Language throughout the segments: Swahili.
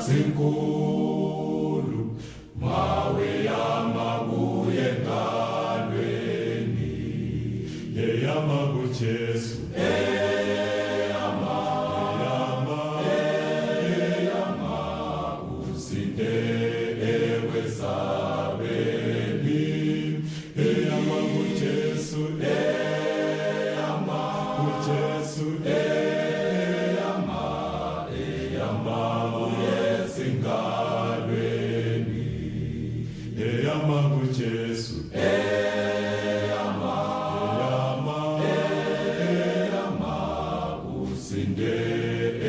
sinkulu mawe yamabuye ngalweni yeyama kuJesu usinde ewesabeni eyama kuJesu kuJesu esingalweni eyama kuJesu usinde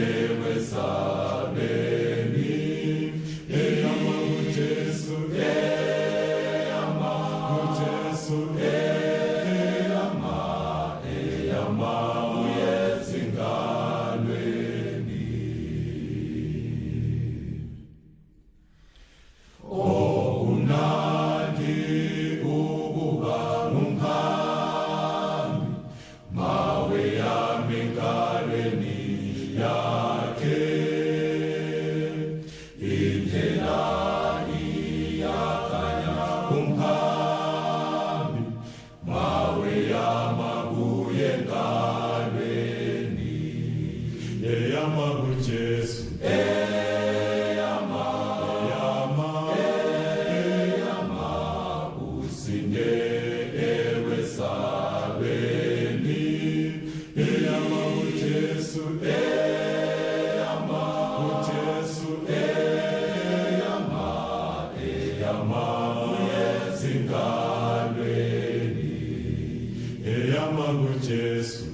ewesabeni eyama kuJesu kuJesu esingalweni okunandi ukuba ngumhambi mawe yami ngalweni yakhe indlela iyakhanya umhambi mawe yamabuye ngalweni eyama kuJesu usinde ewesabeni eyama kuJesu kuJesu esingalweni eyama kuJesu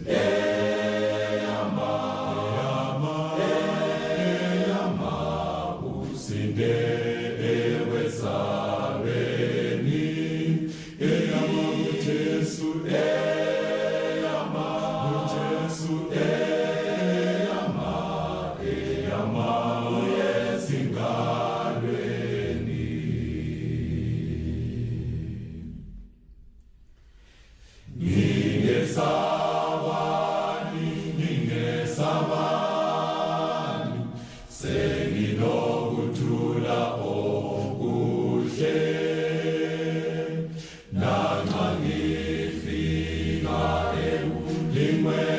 usinde ewesabeni eyama kuJesu kuJesu esingalweni ningesabani senginokuthula okuhle nanxa ngifika ekulimweni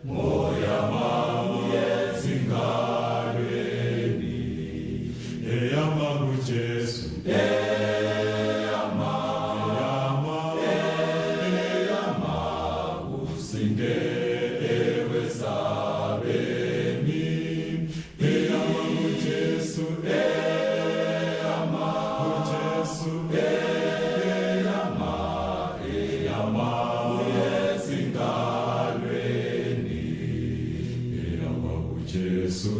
moya mabuye esingalweni eyama kuJesu usinde ewesabeni eyama kuJesu kuJesu esingalweni eyama kuJesu